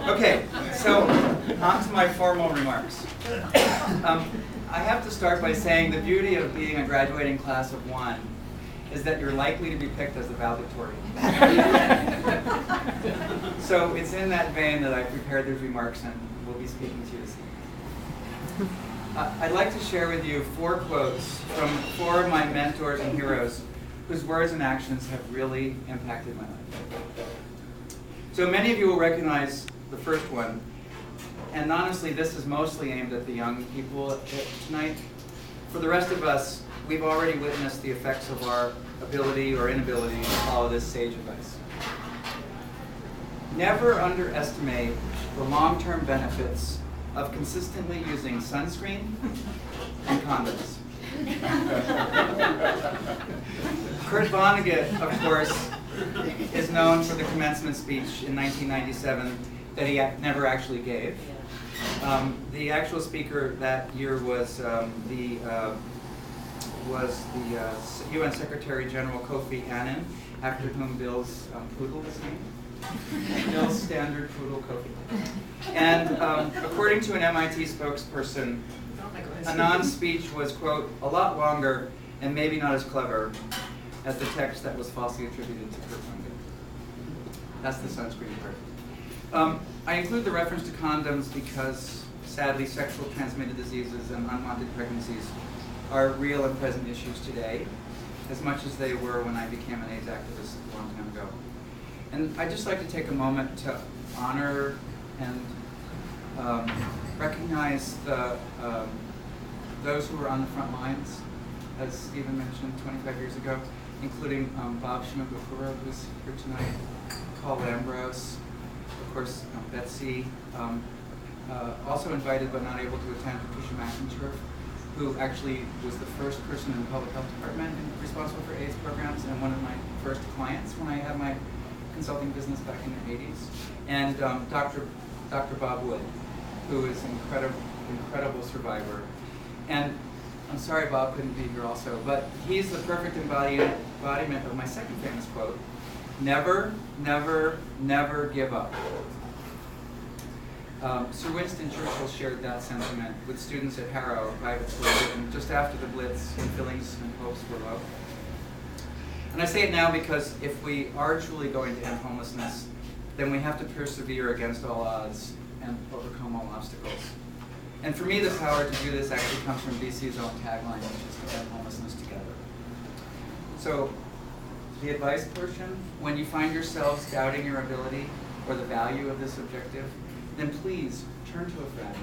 Okay, so on to my formal remarks. I have to start by saying the beauty of being a graduating class of one is that you're likely to be picked as the valedictorian. So it's in that vein that I prepared these remarks and will be speaking to you this evening. I'd like to share with you 4 quotes from 4 of my mentors and heroes whose words and actions have really impacted my life. So many of you will recognize the first one, and honestly this is mostly aimed at the young people tonight. For the rest of us, we've already witnessed the effects of our ability or inability to follow this sage advice. Never underestimate the long-term benefits of consistently using sunscreen and condoms. Kurt Vonnegut, of course, is known for the commencement speech in 1997 that he never actually gave. The actual speaker that year was the UN Secretary General Kofi Annan, after whom Bill's poodle was named. Bill's standard poodle, Kofi. And according to an MIT spokesperson, Annan's speech was, quote, a lot longer and maybe not as clever as the text that was falsely attributed to Kurt Vonnegut. That's the sunscreen part. I include the reference to condoms because, sadly, sexual transmitted diseases and unwanted pregnancies are real and present issues today, as much as they were when I became an AIDS activist a long time ago. And I'd just like to take a moment to honor and recognize those who were on the front lines, as Stephen mentioned 25 years ago, including Bob Shimabukuro, who's here tonight, Paul Lambros, of course, Betsy, also invited but not able to attend, Patricia McIntyre, who actually was the first person in the public health department responsible for AIDS programs and one of my first clients when I had my consulting business back in the 80s, and Dr. Bob Wood, who is an incredible survivor. And I'm sorry Bob couldn't be here also, but he's the perfect embodiment of my second famous quote, never, never, never give up. Sir Winston Churchill shared that sentiment with students at Harrow, a private school, and just after the Blitz, when feelings and hopes were low. And I say it now because if we are truly going to end homelessness, then we have to persevere against all odds and overcome all obstacles. And for me, the power to do this actually comes from BC's own tagline, which is to end homelessness together. So, the advice portion, when you find yourselves doubting your ability or the value of this objective, then please turn to a friend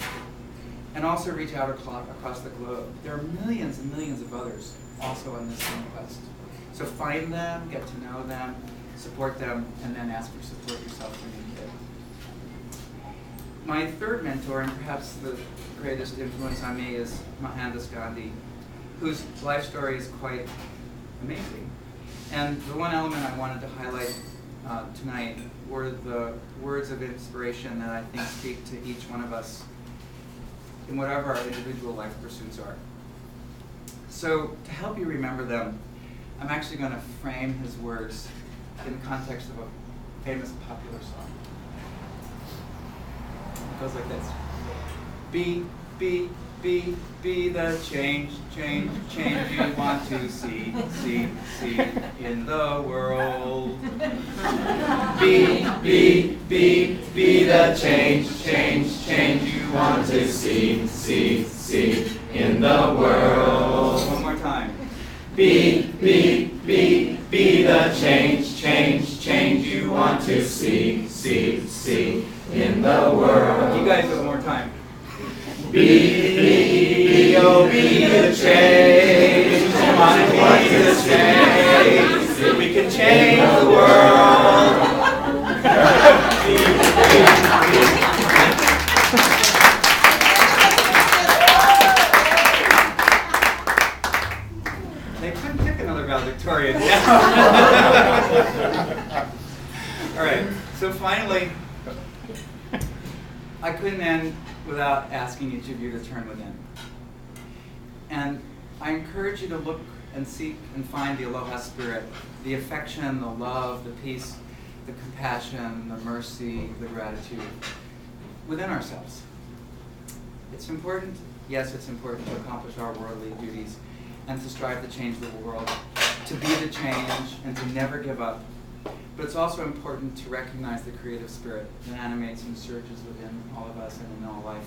and also reach out across the globe. There are millions and millions of others also on this same quest. So find them, get to know them, support them, and then ask for support yourself when you need it. My third mentor, and perhaps the greatest influence on me, is Mohandas Gandhi, whose life story is quite amazing. And the one element I wanted to highlight tonight were the words of inspiration that I think speak to each one of us in whatever our individual life pursuits are. So to help you remember them, I'm actually going to frame his words in the context of a famous popular song. It goes like this. Be the change you want to see in the world. Be the change you want to see in the world. One more time. Be the change you want to see in the world. You guys, one more time. Be the change you want to change. We can change the world. They couldn't pick another valedictorian. All right, so finally, I couldn't end without asking each of you to turn within. And I encourage you to look and seek and find the aloha spirit, the affection, the love, the peace, the compassion, the mercy, the gratitude within ourselves. It's important, yes, it's important to accomplish our worldly duties and to strive to change the world, to be the change and to never give up. But it's also important to recognize the creative spirit that animates and surges within all of us and in all life.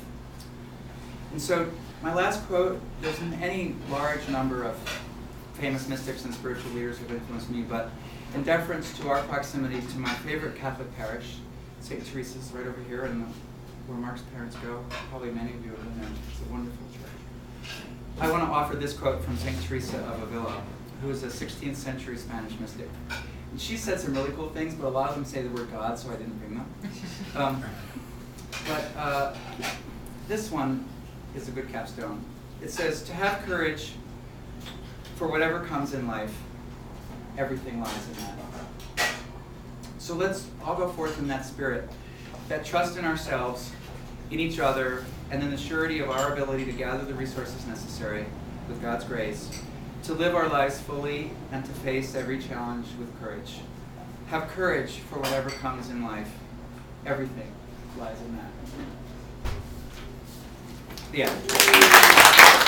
And so my last quote, there's any large number of famous mystics and spiritual leaders who have influenced me, but in deference to our proximity to my favorite Catholic parish, St. Teresa's right over here, and where Mark's parents go, probably many of you have been there. It's a wonderful church. I want to offer this quote from St. Teresa of Avila, who was a 16th century Spanish mystic. And she said some really cool things, but a lot of them say the word God, so I didn't bring them. But this one is a good capstone. It says, to have courage for whatever comes in life, everything lies in that. So let's all go forth in that spirit, that trust in ourselves, in each other, and in the surety of our ability to gather the resources necessary, with God's grace, to live our lives fully and to face every challenge with courage. Have courage for whatever comes in life. Everything lies in that. The end.